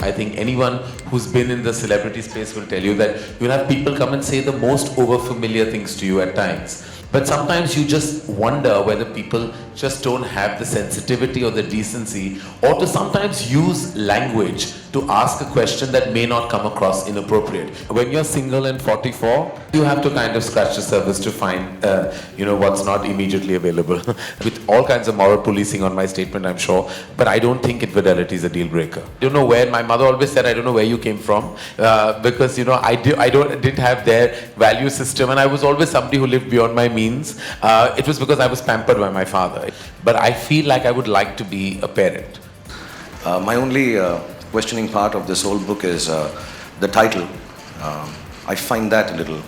I think anyone who's been in the celebrity space will tell you that you'll have people come and say the most over-familiar things to you at times. But sometimes you just wonder whether people just don't have the sensitivity or the decency, or to sometimes use language to ask a question that may not come across inappropriate. When you're single and 44, you have to kind of scratch the surface to find, what's not immediately available. With all kinds of moral policing on my statement, I'm sure, but I don't think infidelity is a deal breaker. I don't know where, my mother always said, I don't know where you came from, because, didn't have their value system, and I was always somebody who lived beyond my means. It was because I was pampered by my father. But I feel like I would like to be a parent. My only questioning part of this whole book is the title. I find that a little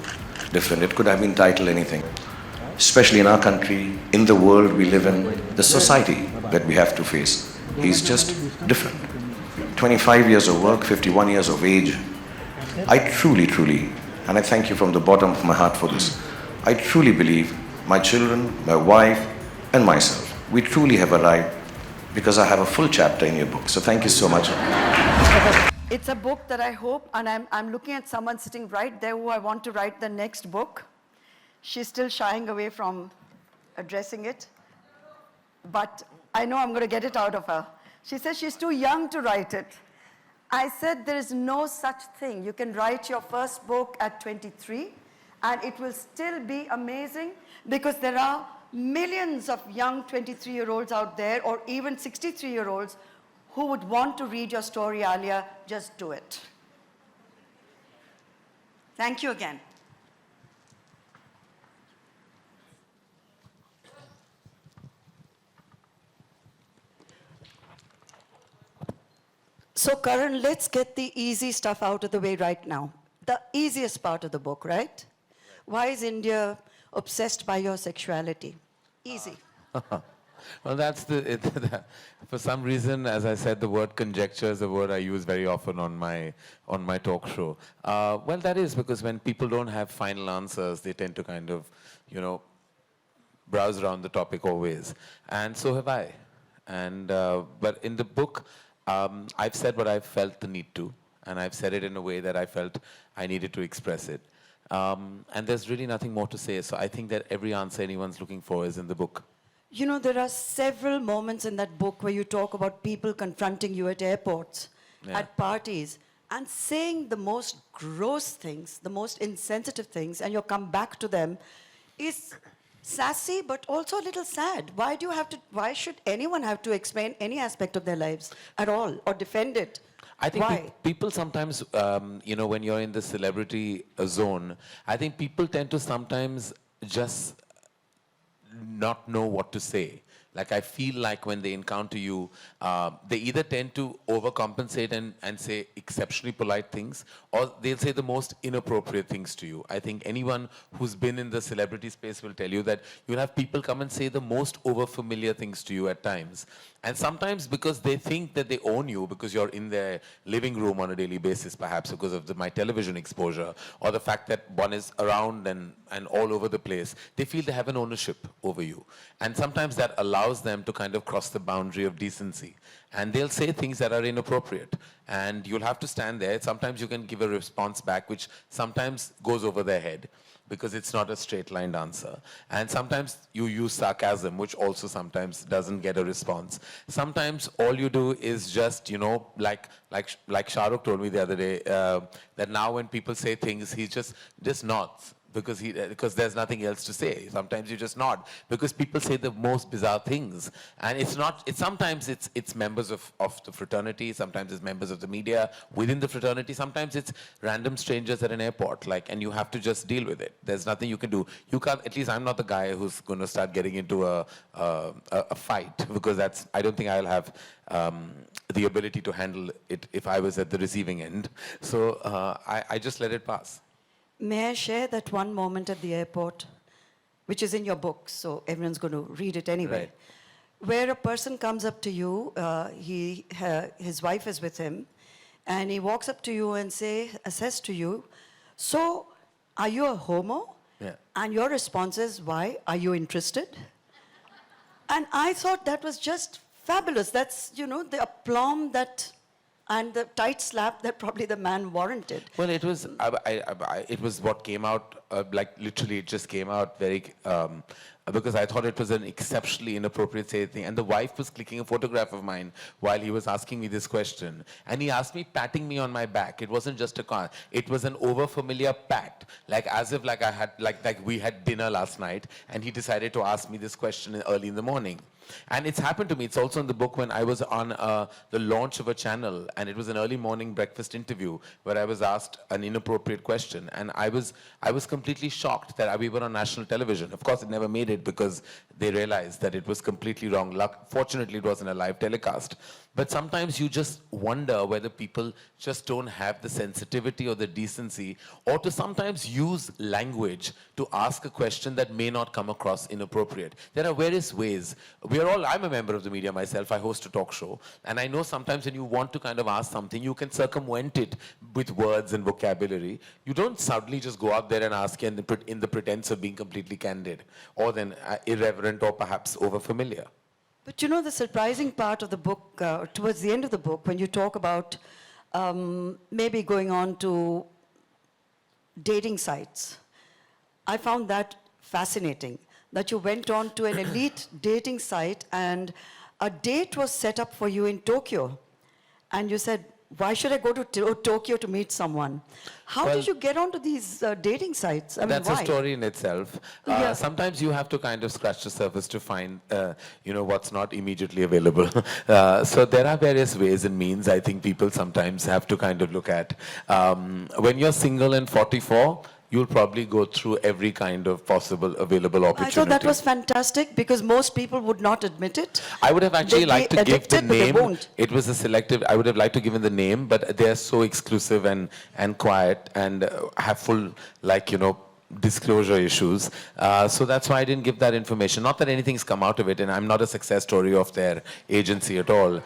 different. It could have been titled anything. Especially in our country, in the world we live in, the society that we have to face is just different. 25 years of work, 51 years of age. I truly, and I thank you from the bottom of my heart for this, I truly believe my children, my wife, and myself, we truly have arrived because I have a full chapter in your book. So thank you so much. It's a book that I hope, and I'm looking at someone sitting right there who I want to write the next book. She's still shying away from addressing it, but I know I'm going to get it out of her. She says she's too young to write it. I said there is no such thing. You can write your first book at 23, and it will still be amazing, because there are millions of young 23-year-olds out there, or even 63-year-olds, who would want to read your story, Alia. Just do it. Thank you again. So, Karan, let's get the easy stuff out of the way right now. The easiest part of the book, right? Why is India obsessed by your sexuality? Easy. Well, that's for some reason, as I said, the word conjecture is a word I use very often on my talk show. Well, that is because when people don't have final answers, they tend to kind of, browse around the topic always. And so have I. And but in the book, I've said what I felt the need to, and I've said it in a way that I felt I needed to express it. And there's really nothing more to say. So I think that every answer anyone's looking for is in the book. There are several moments in that book where you talk about people confronting you at airports, at parties, and saying the most gross things, the most insensitive things, and you come back to them is sassy, but also a little sad. Why should anyone have to explain any aspect of their lives at all, or defend it? I think people sometimes, when you're in the celebrity zone, I think people tend to sometimes just not know what to say. Like, I feel like when they encounter you, they either tend to overcompensate and say exceptionally polite things, or they'll say the most inappropriate things to you. I think anyone who's been in the celebrity space will tell you that you'll have people come and say the most overfamiliar things to you at times. And sometimes because they think that they own you, because you're in their living room on a daily basis, perhaps because of my television exposure, or the fact that one is around and all over the place, they feel they have an ownership over you. And sometimes that allows them to kind of cross the boundary of decency. And they'll say things that are inappropriate. And you'll have to stand there. Sometimes you can give a response back, which sometimes goes over their head, because it's not a straight-lined answer. And sometimes you use sarcasm, which also sometimes doesn't get a response. Sometimes all you do is just, like Shah Rukh told me the other day, that now when people say things, he just nods. Because there's nothing else to say. Sometimes you just nod, because people say the most bizarre things. And sometimes it's members of the fraternity, sometimes it's members of the media within the fraternity, sometimes it's random strangers at an airport, and you have to just deal with it. There's nothing you can do. You can't, at least I'm not the guy who's going to start getting into a fight, because I don't think I'll have the ability to handle it if I was at the receiving end. So I just let it pass. May I share that one moment at the airport, which is in your book, so everyone's going to read it anyway, right, where a person comes up to you, his wife is with him, and he walks up to you and says to you, so, are you a homo? Yeah. And your response is, why? Are you interested? And I thought that was just fabulous. That's, the aplomb and the tight slap that probably the man warranted. Well, it was it was what came out like literally it just came out very because I thought it was an exceptionally inappropriate thing, and the wife was clicking a photograph of mine while he was asking me this question, and he asked me, patting me on my back. It wasn't just a car; it was an overfamiliar pat, like as if like I had like we had dinner last night, and he decided to ask me this question early in the morning. And it's happened to me. It's also in the book when I was on the launch of a channel, and it was an early morning breakfast interview where I was asked an inappropriate question, and I was completely shocked that we were on national television. Of course, it never made it because they realized that it was completely wrong. Fortunately, it wasn't a live telecast. But sometimes you just wonder whether people just don't have the sensitivity or the decency, or to sometimes use language to ask a question that may not come across inappropriate. There are various ways. I'm a member of the media myself. I host a talk show. And I know sometimes when you want to kind of ask something, you can circumvent it with words and vocabulary. You don't suddenly just go out there and ask in the pretense of being completely candid, or then irreverent or perhaps overfamiliar. But the surprising part of the book, towards the end of the book, when you talk about maybe going on to dating sites, I found that fascinating, that you went on to an elite dating site and a date was set up for you in Tokyo. And you said, why should I go to Tokyo to meet someone? How did you get onto these dating sites? I mean, that's why? a story in itself. Yeah. Sometimes you have to kind of scratch the surface to find, what's not immediately available. So there are various ways and means I think people sometimes have to kind of look at. When you're single and 44, you'll probably go through every kind of possible available opportunity. I thought that was fantastic because most people would not admit it. I would have actually liked to give the addicted, but they name. won't. It was a selective. I would have liked to give the name, but they're so exclusive and quiet and have full disclosure issues. So that's why I didn't give that information. Not that anything's come out of it, and I'm not a success story of their agency at all.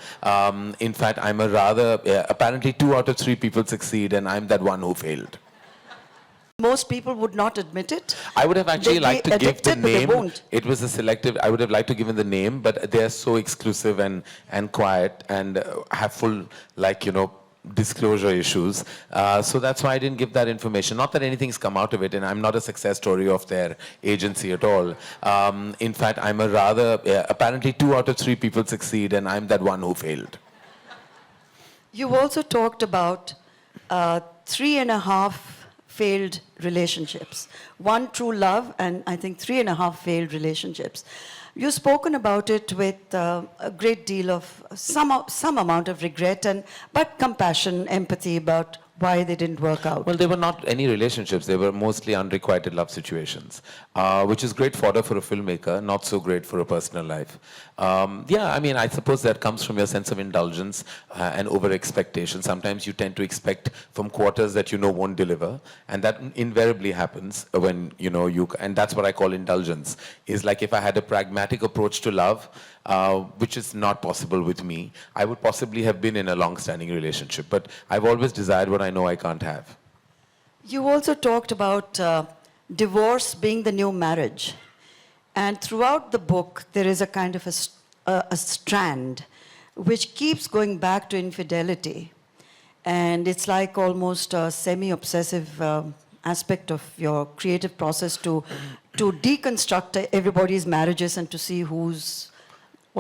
In fact, I'm a rather apparently 2 out of 3 people succeed, and I'm that one who failed. Most people would not admit it. I would have actually liked to give the addicted, but they name. won't. It was a selective. I would have liked to give the name, but they're so exclusive and quiet and have full disclosure issues. So that's why I didn't give that information. Not that anything's come out of it, and I'm not a success story of their agency at all. In fact, I'm a rather apparently 2 out of 3 people succeed, and I'm that one who failed. You also talked about 3.5 failed relationships. 1 true love, and I think 3.5 failed relationships. You've spoken about it with a great deal of some amount of regret, but compassion, empathy about why they didn't work out. Well, they were not any relationships. They were mostly unrequited love situations, which is great fodder for a filmmaker, not so great for a personal life. I suppose that comes from your sense of indulgence and over-expectation. Sometimes you tend to expect from quarters that won't deliver, and that invariably happens when, and that's what I call indulgence, is like if I had a pragmatic approach to love, which is not possible with me, I would possibly have been in a long-standing relationship. But I've always desired what I know I can't have. You also talked about divorce being the new marriage. And throughout the book, there is a kind of a strand which keeps going back to infidelity. And it's like almost a semi-obsessive aspect of your creative process to deconstruct everybody's marriages and to see who's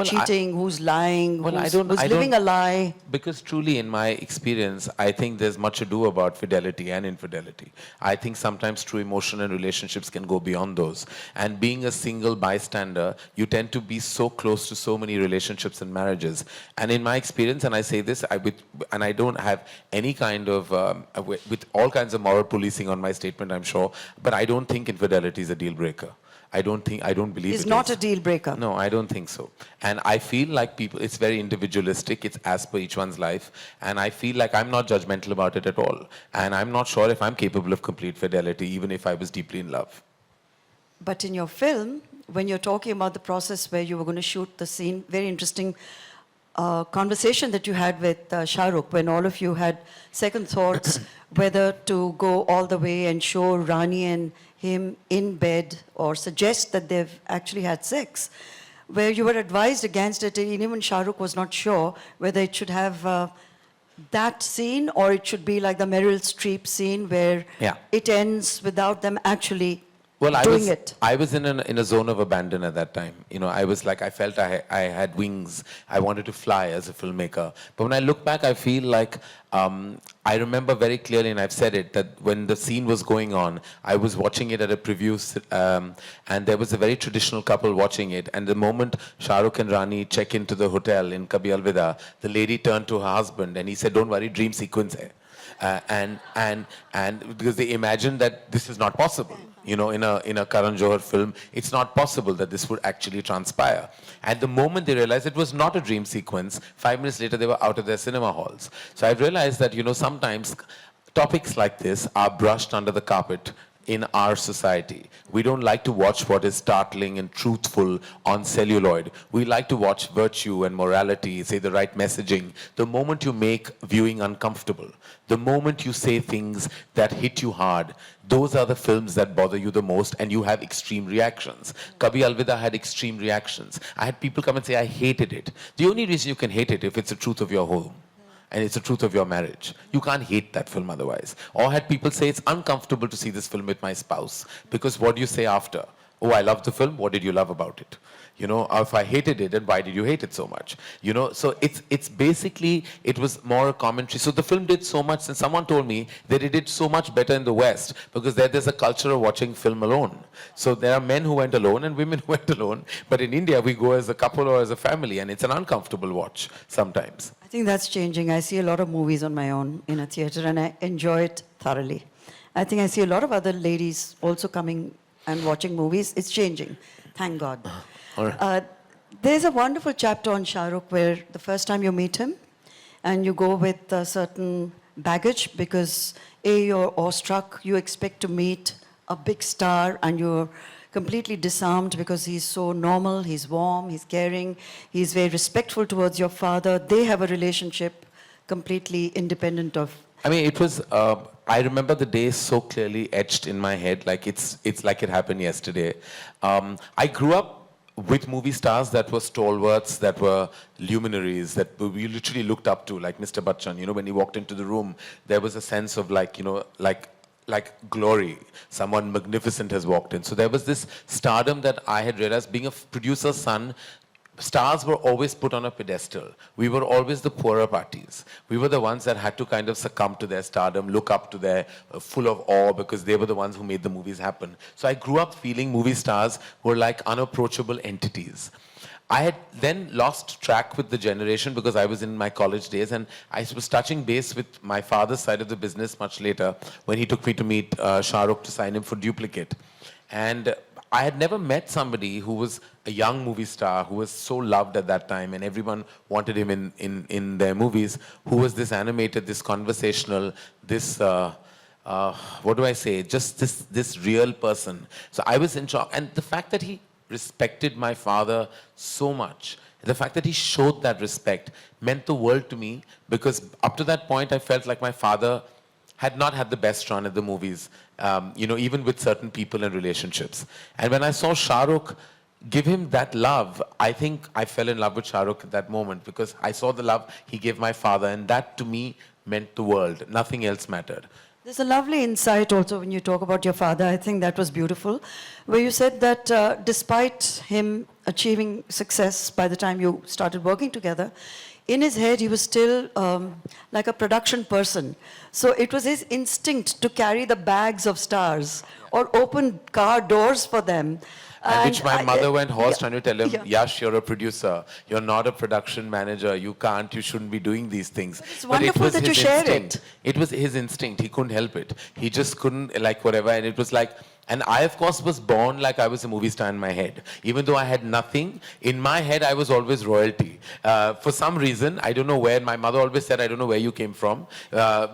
cheating, who's lying, who's living a lie. Because truly, in my experience, I think there's much ado about fidelity and infidelity. I think sometimes true emotion and relationships can go beyond those. And being a single bystander, you tend to be so close to so many relationships and marriages. And in my experience, and I say this, and I don't have any kind of, with all kinds of moral policing on my statement, I'm sure, but I don't think infidelity is a deal breaker. I don't believe it's not a deal breaker. No, I don't think so. And I feel like it's very individualistic. It's as per each one's life. And I feel like I'm not judgmental about it at all. And I'm not sure if I'm capable of complete fidelity, even if I was deeply in love. But in your film, when you're talking about the process where you were going to shoot the scene, very interesting conversation that you had with Shah Rukh when all of you had second thoughts whether to go all the way and show Rani and him in bed or suggest that they've actually had sex, where you were advised against it, and even Shah Rukh was not sure whether it should have that scene or it should be like the Meryl Streep scene where it ends without them actually doing it. I was in a zone of abandon at that time. You know, I was like, I felt I had wings. I wanted to fly as a filmmaker. But when I look back, I feel like I remember very clearly, and I've said it, that when the scene was going on, I was watching it at a preview, and there was a very traditional couple watching it. And the moment Shah Rukh and Rani check into the hotel in Kabhi Alvida, the lady turned to her husband and he said, "Don't worry, dream sequence hai." And because they imagined that this is not possible. You know, in a Karan Johar film, it's not possible that this would actually transpire. And the moment they realized it was not a dream sequence, 5 minutes later they were out of their cinema halls. So I've realized that, you know, sometimes topics like this are brushed under the carpet in our society. We don't like to watch what is startling and truthful on celluloid. We like to watch virtue and morality, say the right messaging. The moment you make viewing uncomfortable, the moment you say things that hit you hard, those are the films that bother you the most, and you have extreme reactions. Kabhi Alvida had extreme reactions. I had people come and say, I hated it. The only reason you can hate it if it's the truth of your home. And it's the truth of your marriage. You can't hate that film otherwise. Or had people say, it's uncomfortable to see this film with my spouse. Because what do you say after? Oh, I loved the film. What did you love about it? You know, if I hated it, then why did you hate it so much? You know, so it's basically, it was more a commentary. So the film did so much, and someone told me that it did so much better in the West because there's a culture of watching film alone. So there are men who went alone and women who went alone. But in India, we go as a couple or as a family, and it's an uncomfortable watch sometimes. I think that's changing. I see a lot of movies on my own in a theater, and I enjoy it thoroughly. I think I see a lot of other ladies also coming and watching movies. It's changing. Thank God. There's a wonderful chapter on Shah Rukh where the first time you meet him and you go with a certain baggage because you're awestruck, you expect to meet a big star and you're completely disarmed because he's so normal, he's warm, he's caring, he's very respectful towards your father. They have a relationship completely independent of... I mean, it was, I remember the day so clearly etched in my head, like it's like it happened yesterday. I grew up with movie stars that were stalwarts, that were luminaries, that we literally looked up to, like Mr. Bachchan. You know, when he walked into the room, there was a sense of like, you know, like glory. Someone magnificent has walked in. So there was this stardom that I had realized, being a producer's son, stars were always put on a pedestal. We were always the poorer parties. We were the ones that had to kind of succumb to their stardom, look up to their, full of awe, because they were the ones who made the movies happen. So I grew up feeling movie stars were like unapproachable entities. I had then lost track with the generation because I was in my college days, and I was touching base with my father's side of the business much later when he took me to meet Shah Rukh to sign him for Duplicate. And I had never met somebody who was a young movie star, who was so loved at that time, and everyone wanted him in their movies, who was this animated, this conversational, this, what do I say, just this real person. So I was in shock. And the fact that he respected my father so much, the fact that he showed that respect meant the world to me, because up to that point I felt like my father had not had the best run at the movies, you know, even with certain people and relationships. And when I saw Shah Rukh give him that love, I think I fell in love with Shah Rukh at that moment because I saw the love he gave my father, and that to me meant the world. Nothing else mattered. There's a lovely insight also when you talk about your father. I think that was beautiful, where you said that despite him achieving success by the time you started working together, in his head, he was still like a production person. So it was his instinct to carry the bags of stars or open car doors for them. And which my mother went hoarse trying to tell him, Yash, you're a producer. You're not a production manager. You shouldn't be doing these things. It's wonderful that you share it. It was his instinct. He couldn't help it. He just couldn't, like, whatever. And it was like, And I, of course, was born like I was a movie star in my head. Even though I had nothing, in my head, I was always royalty. For some reason, I don't know where, my mother always said, I don't know where you came from.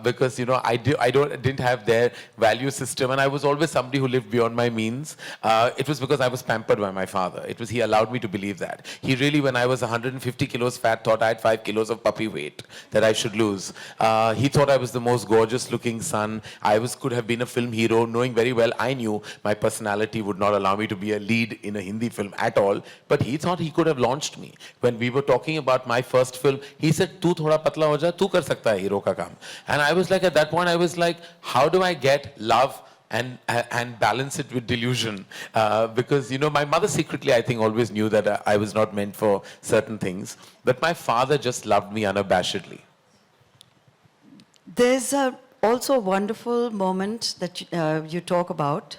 Because, you know, didn't have their value system. And I was always somebody who lived beyond my means. It was because I was pampered by my father. He allowed me to believe that. He really, when I was 150 kilos fat, thought I had 5 kilos of puppy weight that I should lose. He thought I was the most gorgeous looking son. Could have been a film hero, knowing very well I knew my personality would not allow me to be a lead in a Hindi film at all. But he thought he could have launched me. When we were talking about my first film, he said, "Tu thoda patla ho ja, tu kar sakta hai hero ka kaam." And I was like, at that point, I was like, how do I get love and balance it with delusion? Because, you know, my mother secretly, I think, always knew that I was not meant for certain things. But my father just loved me unabashedly. There's also a wonderful moment that you talk about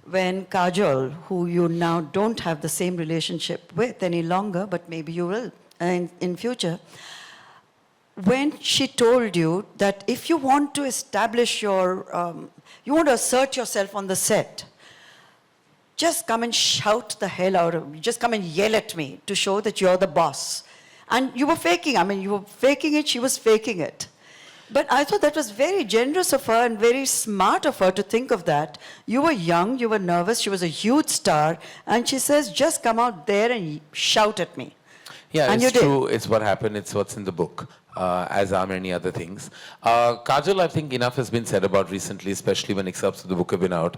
when Kajol, who you now don't have the same relationship with any longer, but maybe you will in future, when she told you that if you want to establish your, you want to assert yourself on the set, just come and shout the hell out of me, just come and yell at me to show that you're the boss. And you were faking, I mean, you were faking it, she was faking it. But I thought that was very generous of her and very smart of her to think of that. You were young, you were nervous, she was a huge star, and she says, just come out there and shout at me. Yeah, and it's true. It's what happened. It's what's in the book, as are many other things. Kajol, I think enough has been said about recently, especially when excerpts of the book have been out.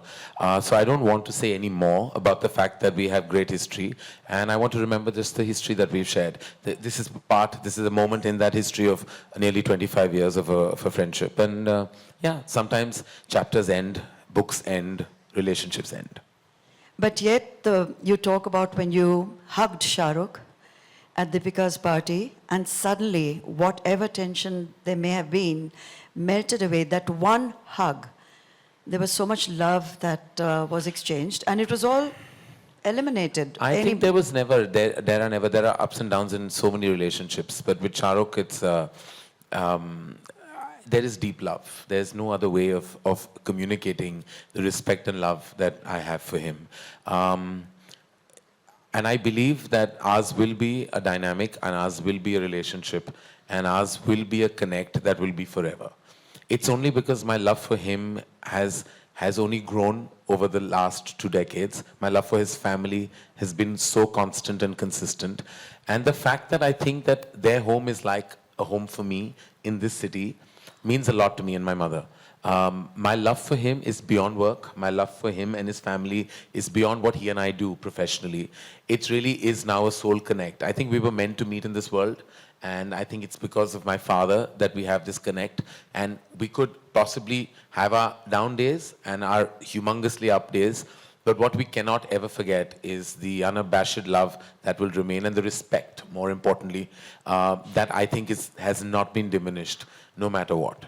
So I don't want to say any more about the fact that we have great history. And I want to remember just the history that we've shared. This is a moment in that history of nearly 25 years of a friendship. And yeah, sometimes chapters end, books end, relationships end. But yet, you talk about when you hugged Shah Rukh at Deepika's party, and suddenly, whatever tension there may have been, melted away. That one hug, there was so much love that was exchanged, and it was all eliminated. I think there are ups and downs in so many relationships, but with Shah Rukh, there is deep love. There's no other way of communicating the respect and love that I have for him. And I believe that ours will be a dynamic, and ours will be a relationship, and ours will be a connect that will be forever. It's only because my love for him has only grown over the last 2 decades. My love for his family has been so constant and consistent. And the fact that I think that their home is like a home for me in this city means a lot to me and my mother. My love for him is beyond work. My love for him and his family is beyond what he and I do professionally. It really is now a soul connect. I think we were meant to meet in this world, and I think it's because of my father that we have this connect. And we could possibly have our down days and our humongously up days, but what we cannot ever forget is the unabashed love that will remain, and the respect, more importantly, that I think has not been diminished, no matter what.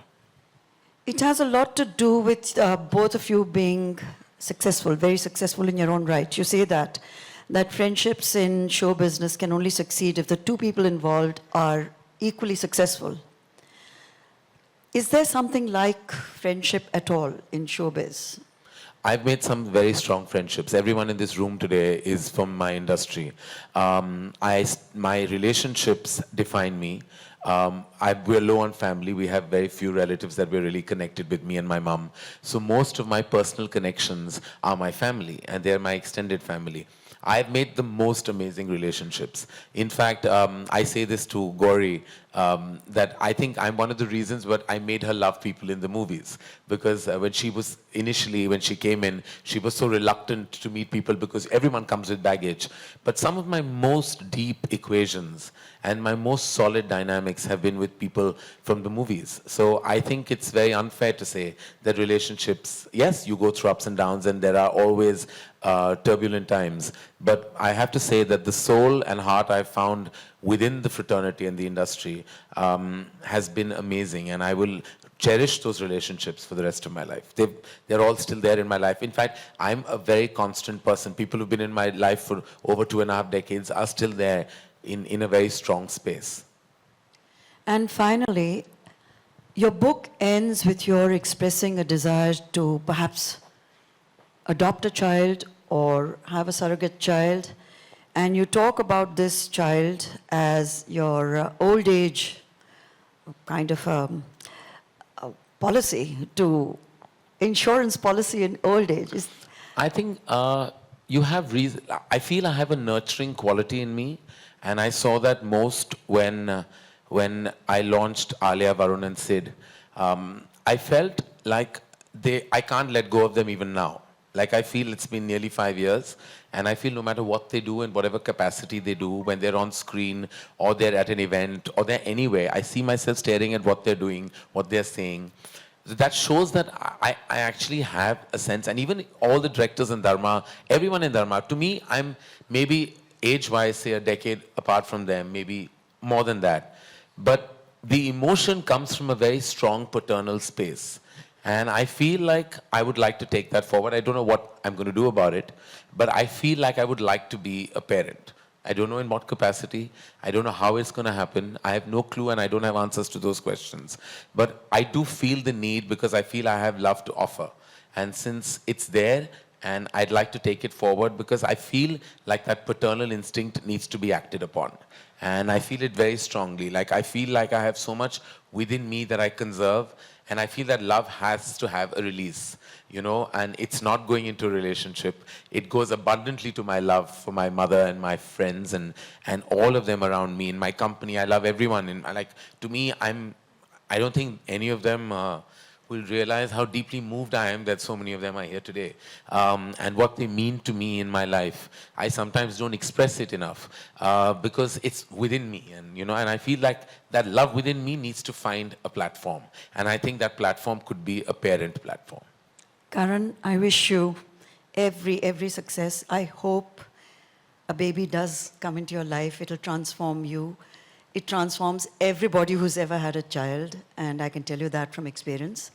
It has a lot to do with both of you being successful, very successful in your own right. You say that friendships in show business can only succeed if the two people involved are equally successful. Is there something like friendship at all in showbiz? I've made some very strong friendships. Everyone in this room today is from my industry. My relationships define me. We're low on family. We have very few relatives that we're really connected with, me and my mom. So most of my personal connections are my family, and they're my extended family. I've made the most amazing relationships. In fact, I say this to Gauri, that I think I'm one of the reasons what I made her love people in the movies. Because when she came in, she was so reluctant to meet people because everyone comes with baggage. But some of my most deep equations and my most solid dynamics have been with people from the movies. So I think it's very unfair to say that relationships, yes, you go through ups and downs, and there are always turbulent times. But I have to say that the soul and heart I've found within the fraternity and the industry has been amazing, and I will cherish those relationships for the rest of my life. They're all still there in my life. In fact, I'm a very constant person. People who've been in my life for over 2.5 decades are still there in a very strong space. And finally, your book ends with your expressing a desire to perhaps adopt a child or have a surrogate child, and you talk about this child as your old age kind of a policy to insurance policy in old age. I think you have reason. I feel I have a nurturing quality in me, and I saw that most when I launched Alia, Varun, and Sid. I felt like I can't let go of them even now. Like I feel it's been nearly 5 years, and I feel no matter what they do in whatever capacity they do, when they're on screen or they're at an event or they're anywhere, I see myself staring at what they're doing, what they're saying. That shows that I actually have a sense, and even all the directors in Dharma, everyone in Dharma, to me, I'm maybe age-wise, say a decade apart from them, maybe more than that. But the emotion comes from a very strong paternal space. And I feel like I would like to take that forward. I don't know what I'm going to do about it, but I feel like I would like to be a parent. I don't know in what capacity. I don't know how it's going to happen. I have no clue, and I don't have answers to those questions. But I do feel the need because I feel I have love to offer. And since it's there, and I'd like to take it forward because I feel like that paternal instinct needs to be acted upon. And I feel it very strongly. Like I feel like I have so much within me that I conserve, and I feel that love has to have a release, you know, and it's not going into a relationship. It goes abundantly to my love for my mother and my friends and all of them around me. In my company, I love everyone. And to me, I don't think any of them will realize how deeply moved I am that so many of them are here today, and what they mean to me in my life. I sometimes don't express it enough because it's within me, and I feel like that love within me needs to find a platform, and I think that platform could be a parent platform. Karan, I wish you every success. I hope a baby does come into your life. It'll transform you. It transforms everybody who's ever had a child, and I can tell you that from experience.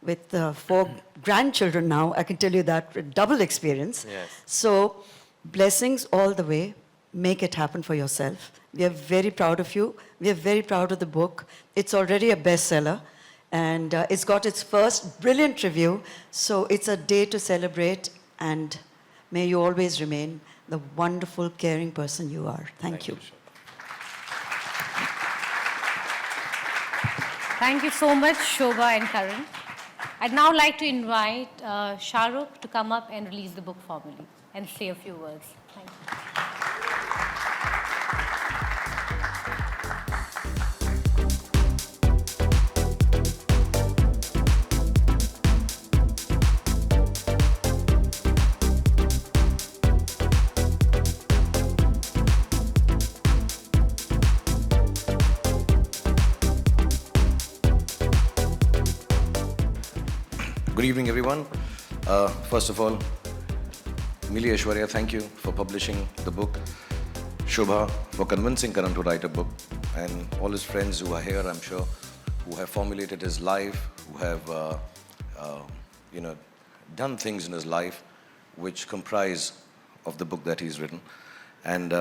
With 4 grandchildren now, I can tell you that with double experience. Yes. So, blessings all the way. Make it happen for yourself. We are very proud of you. We are very proud of the book. It's already a bestseller, and it's got its first brilliant review. So, it's a day to celebrate, and may you always remain the wonderful, caring person you are. Thank you. Thank you so much, Shobha and Karan. I'd now like to invite Shah Rukh to come up and release the book formally and say a few words. Thank you. Good evening, everyone. First of all, Mili Aishwarya, thank you for publishing the book. Shobha for convincing Karan to write a book, and all his friends who are here, I'm sure, who have formulated his life, who have done things in his life which comprise of the book that he's written. And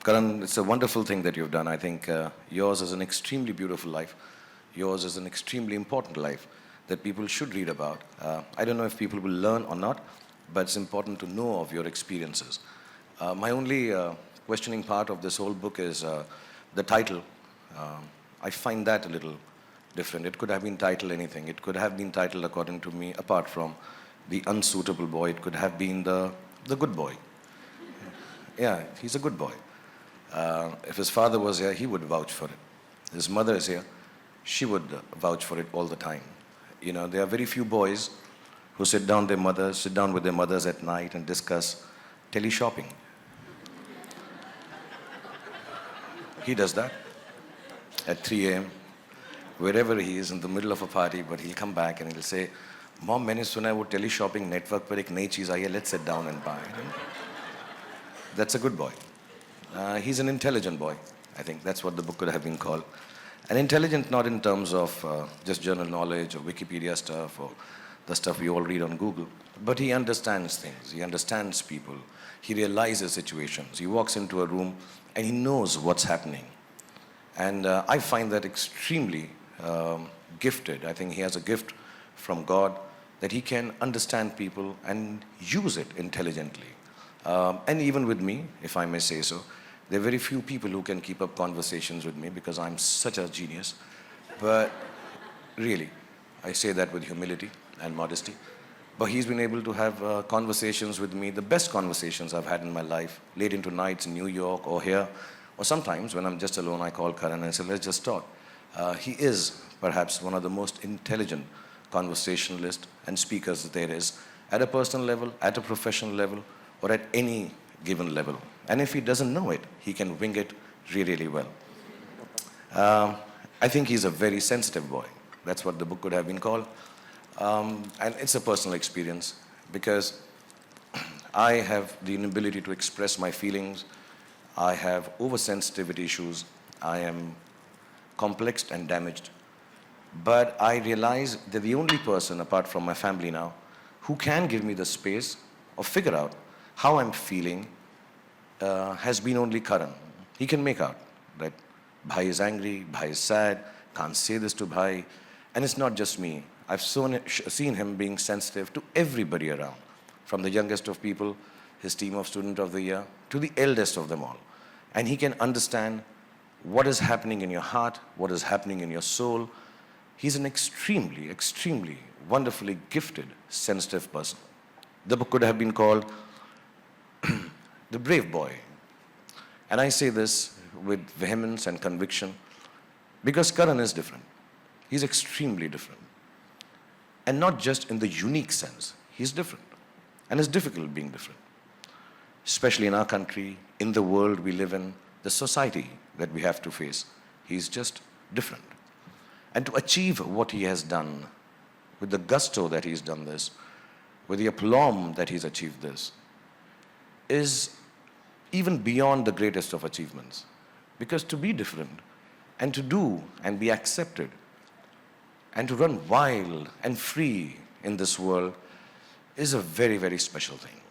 Karan, it's a wonderful thing that you've done. I think yours is an extremely beautiful life. Yours is an extremely important life that people should read about. I don't know if people will learn or not, but it's important to know of your experiences. My only questioning part of this whole book is the title. I find that a little different. It could have been titled anything. It could have been titled, according to me, apart from The Unsuitable Boy, it could have been the Good Boy. Yeah, he's a good boy. If his father was here, he would vouch for it. His mother is here, she would vouch for it all the time. You know, there are very few boys who sit down with their mothers at night and discuss tele-shopping. He does that at 3 a.m. wherever he is in the middle of a party, but he'll come back and he'll say, "Mom, मैंने सुना है वो tele-shopping network पर एक नई चीज़ आई है, let's sit down and buy." That's a good boy. He's an intelligent boy. I think that's what the book could have been called. And intelligent not in terms of just general knowledge or Wikipedia stuff or the stuff we all read on Google, but he understands things, he understands people, he realizes situations. He walks into a room and he knows what's happening. And I find that extremely gifted. I think he has a gift from God that he can understand people and use it intelligently. And even with me, if I may say so, there are very few people who can keep up conversations with me because I'm such a genius. But really, I say that with humility and modesty. But he's been able to have conversations with me, the best conversations I've had in my life, late into nights in New York or here. Or sometimes when I'm just alone, I call Karan and say, let's just talk. He is perhaps one of the most intelligent conversationalists and speakers that there is, at a personal level, at a professional level, or at any given level. And if he doesn't know it, he can wing it really, really well. I think he's a very sensitive boy. That's what the book could have been called. And it's a personal experience because I have the inability to express my feelings. I have oversensitivity issues. I am complexed and damaged. But I realize that the only person, apart from my family now, who can give me the space or figure out how I'm feeling has been only Karan. He can make out that Bhai is angry, Bhai is sad, can't say this to Bhai. And it's not just me. I've seen him being sensitive to everybody around, from the youngest of people, his team of Student of the Year, to the eldest of them all. And he can understand what is happening in your heart, what is happening in your soul. He's an extremely, extremely wonderfully gifted, sensitive person. The book could have been called The Brave Boy. And I say this with vehemence and conviction because Karan is different. He's extremely different. And not just in the unique sense. He's different. And it's difficult being different. Especially in our country, in the world we live in, the society that we have to face. He's just different. And to achieve what he has done, with the gusto that he's done this, with the aplomb that he's achieved this, is even beyond the greatest of achievements. Because to be different, and to do and be accepted, and to run wild and free in this world is a very, very special thing.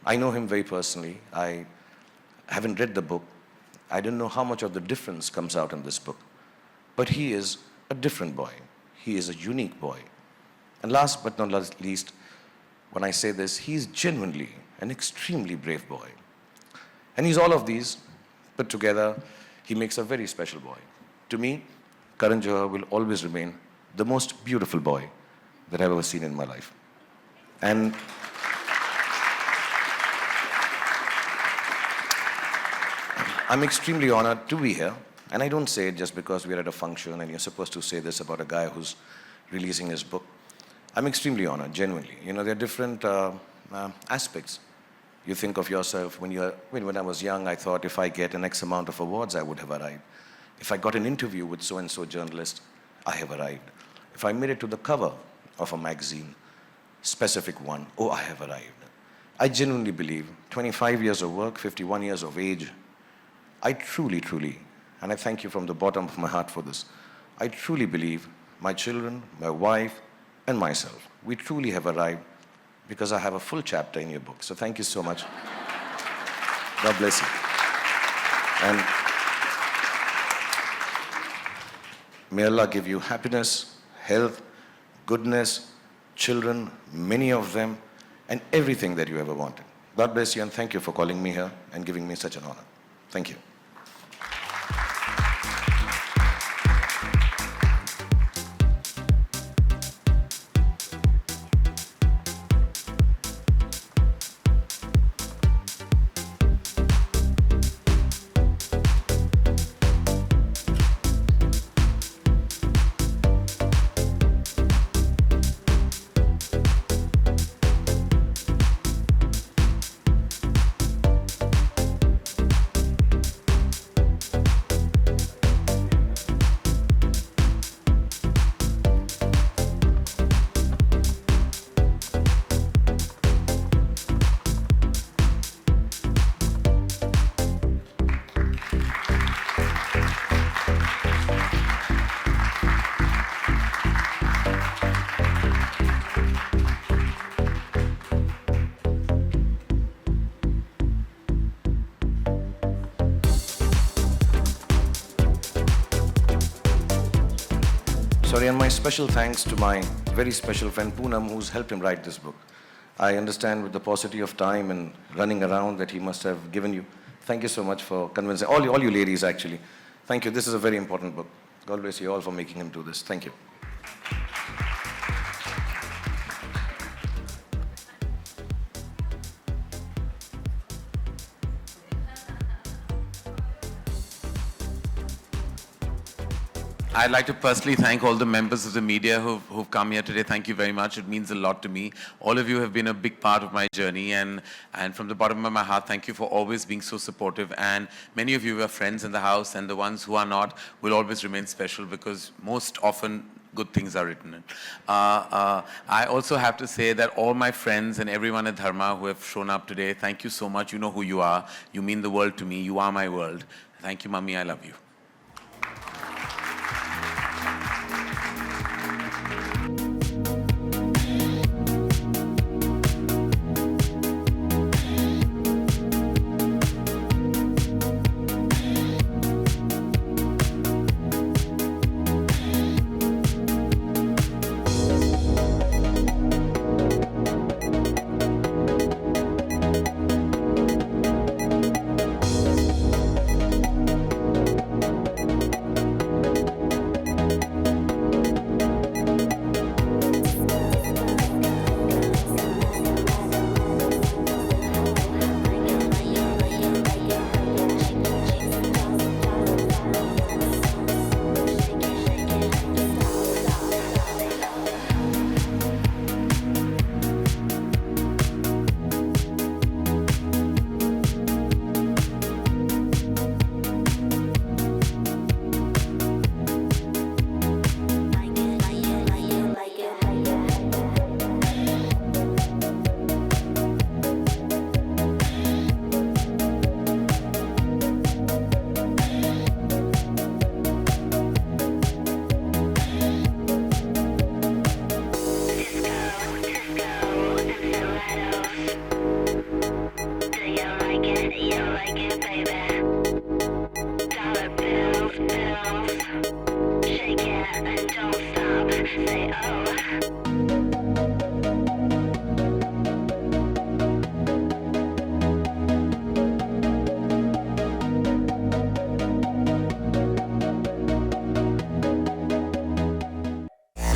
I know him very personally. I haven't read the book. I don't know how much of the difference comes out in this book. But he is a different boy. He is a unique boy. And last but not least, when I say this, he's genuinely an extremely brave boy. And he's all of these put together. He makes a very special boy. To me, Karan Johar will always remain the most beautiful boy that I've ever seen in my life. And I'm extremely honored to be here. And I don't say it just because we're at a function and you're supposed to say this about a guy who's releasing his book. I'm extremely honored, genuinely. You know, there are different aspects. You think of yourself, when I was young, I thought if I get an X amount of awards, I would have arrived. If I got an interview with so-and-so journalist, I have arrived. If I made it to the cover of a magazine, specific one, oh, I have arrived. I genuinely believe, 25 years of work, 51 years of age, I truly, truly, and I thank you from the bottom of my heart for this, I truly believe my children, my wife, and myself, we truly have arrived because I have a full chapter in your book. So thank you so much. God bless you. And may Allah give you happiness, health, goodness, children, many of them, and everything that you ever wanted. God bless you and thank you for calling me here and giving me such an honor. Thank you. Sorry, and my special thanks to my very special friend Poonam, who's helped him write this book. I understand with the paucity of time and running around that he must have given you. Thank you so much for convincing, all you ladies actually. Thank you, this is a very important book. God bless you all for making him do this. Thank you. I'd like to personally thank all the members of the media who've come here today. Thank you very much. It means a lot to me. All of you have been a big part of my journey, and from the bottom of my heart, thank you for always being so supportive. And many of you are friends in the house, and the ones who are not will always remain special, because most often good things are written in. I also have to say that all my friends and everyone at Dharma who have shown up today, thank you so much. You know who you are. You mean the world to me. You are my world. Thank you, Mummy. I love you.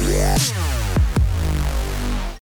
Yeah.